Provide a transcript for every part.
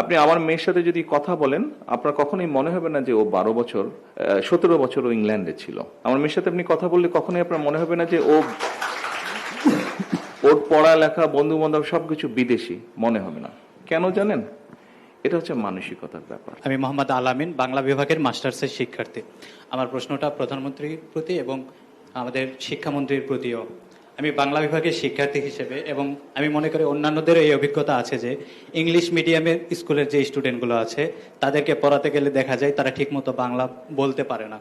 আপনি আমার মেয়ের সাথে যদি কথা বলেন, আপনার কখনোই মনে হবে না যে ও 17 বছর ও ইংল্যান্ডে ছিল। আমার মেয়ের সাথে আপনি কথা বললে কখনোই আপনার মনে হবে না যে ওর পড়ালেখা, বন্ধু বান্ধব সবকিছু বিদেশি মনে হবে না। কেন জানেন? এটা হচ্ছে মানসিকতার ব্যাপার। আমি মোহাম্মদ আলামিন, বাংলা বিভাগের মাস্টার্সের শিক্ষার্থী। আমার প্রশ্নটা প্রধানমন্ত্রীর প্রতি এবং আমাদের শিক্ষামন্ত্রীর প্রতিও। আমি বাংলা বিভাগের শিক্ষার্থী হিসেবে, এবং আমি মনে করি অন্যান্যদেরও এই অভিজ্ঞতা আছে যে ইংলিশ মিডিয়ামের স্কুলের যে স্টুডেন্টগুলো আছে তাদেরকে পড়াতে গেলে দেখা যায় তারা ঠিকমতো বাংলা বলতে পারে না।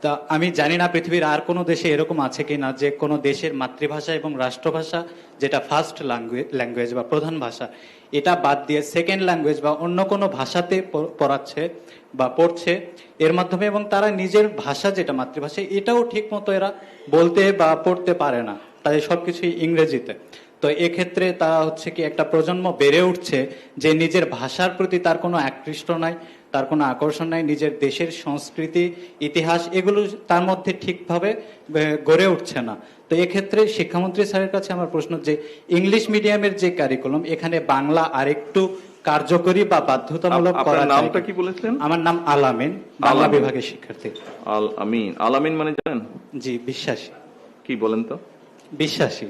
তা আমি জানি না পৃথিবীর আর কোনো দেশে এরকম আছে কি না যে কোনো দেশের মাতৃভাষা এবং রাষ্ট্রভাষা যেটা ফার্স্ট ল্যাঙ্গুয়েজ বা প্রধান ভাষা, এটা বাদ দিয়ে সেকেন্ড ল্যাঙ্গুয়েজ বা অন্য কোনো ভাষাতে পড়াচ্ছে বা পড়ছে এর মাধ্যমে, এবং তারা নিজের ভাষা যেটা মাতৃভাষা এটাও ঠিক মতো এরা বলতে বা পড়তে পারে না, তাদের সবকিছুই ইংরেজিতে। তো এক্ষেত্রে তারা হচ্ছে কি একটা প্রজন্ম বেড়ে উঠছে যে নিজের ভাষার প্রতি তার কোনো আকৃষ্ট নাই, তার কোনো আকর্ষণ নাই, নিজের দেশের সংস্কৃতি ইতিহাস এগুলো তার মধ্যে ঠিকভাবে গড়ে উঠছে না। তো এক্ষেত্রে শিক্ষামন্ত্রী স্যারের কাছে আমার প্রশ্ন যে ইংলিশ মিডিয়ামের যে কারিকুলাম, এখানে বাংলা আরেকটু কার্যকরী বা বাধ্যতামূলক করা যায়। নামটা কি বলেছিলেন? আমার নাম আলামিন, বাংলা বিভাগের শিক্ষার্থী। আলামিন মানে জানেন? জি, বিশ্বাসী। কি বলেন তো? বিশ্বাসী।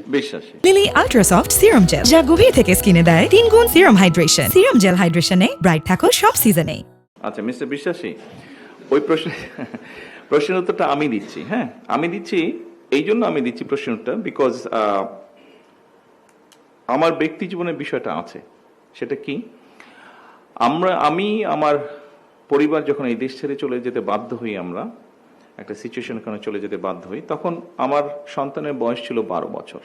লিলি আল্ট্রাসফট সিরাম জেল, যা গভীর থেকে স্কিনে দেয় 3 গুণ সিরাম হাইড্রেশন। সিরাম জেল হাইড্রেশনে ব্রাইট থাকো সব সিজনে। আচ্ছা মিস্টার বিশ্বাসী, ওই প্রশ্নের উত্তরটা আমি দিচ্ছি। হ্যাঁ, আমি দিচ্ছি, এই জন্য আমি দিচ্ছি প্রশ্নের উত্তর বিকজ আমার ব্যক্তি জীবনের বিষয়টা আছে। সেটা কি? আমি আমার পরিবার যখন এই দেশ ছেড়ে চলে যেতে বাধ্য হই, আমরা একটা সিচুয়েশন কারণে চলে যেতে বাধ্য হই, তখন আমার সন্তানের বয়স ছিল 12 বছর।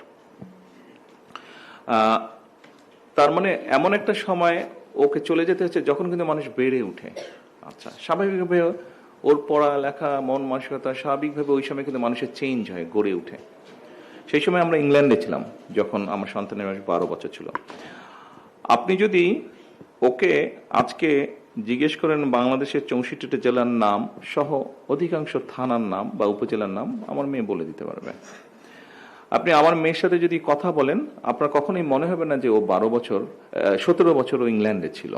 তার মানে এমন একটা সময় ওকে চলে যেতে হচ্ছে যখন কিন্তু মানুষ বেড়ে উঠে। আচ্ছা, স্বাভাবিকভাবে ওর পড়ালেখা, মন মানসিকতা স্বাভাবিকভাবে ওই সময় কিন্তু মানুষের চেঞ্জ হয়, গড়ে উঠে। সেই সময় আমরা ইংল্যান্ডে ছিলাম যখন আমার সন্তানের বয়স 12 বছর ছিল। আপনি যদি ওকে আজকে জিজ্ঞেস করেন বাংলাদেশের 64টা জেলার নাম সহ অধিকাংশ থানার নাম বা উপজেলার নাম, আমার মেয়ে বলে দিতে পারবে। আপনি আমার মেয়ের সাথে যদি কথা বলেন, আপনার কখনোই মনে হবে না যে ও 17 বছর ও ইংল্যান্ডে ছিল।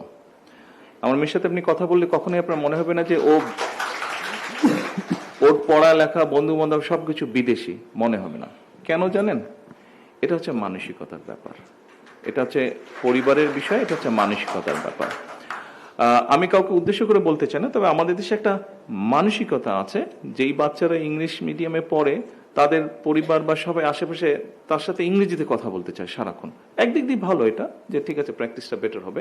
আমার মেয়ের সাথে আপনি কথা বললে কখনোই আপনার মনে হবে না যে ওর পড়ালেখা, বন্ধু বান্ধব সবকিছু বিদেশি মনে হবে না। কেন জানেন? এটা হচ্ছে মানসিকতার ব্যাপার, এটা হচ্ছে পরিবারের বিষয়, এটা হচ্ছে মানসিকতার ব্যাপার। আমি কাউকে উদ্দেশ্য করে বলতে চাই না, তবে আমাদের দেশে একটা মানসিকতা আছে, যেই বাচ্চারা ইংলিশ মিডিয়ামে পড়ে তাদের পরিবার বা সবাই আশেপাশে তার সাথে ইংরেজিতে কথা বলতে চায় সারাক্ষণ। একদিক দিয়ে ভালো এটা, যে ঠিক আছে প্র্যাকটিসটা বেটার হবে,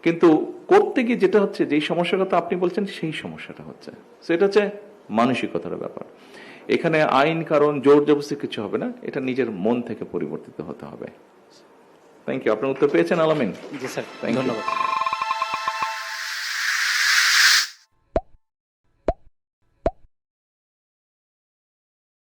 কিন্তু করতে গিয়ে যেটা হচ্ছে, যেই সমস্যাটা আপনি বলছেন সেই সমস্যাটা হচ্ছে, সেটা হচ্ছে মানসিকতার ব্যাপার। এখানে আইন কারণ জোর জবরদস্তি কিছু হবে না, এটা নিজের মন থেকে পরিবর্তিত হতে হবে। Thank you. আপনার উত্তর পেয়েছেন আলামিন? জি স্যার, থ্যাংক ইউ। ধন্যবাদ।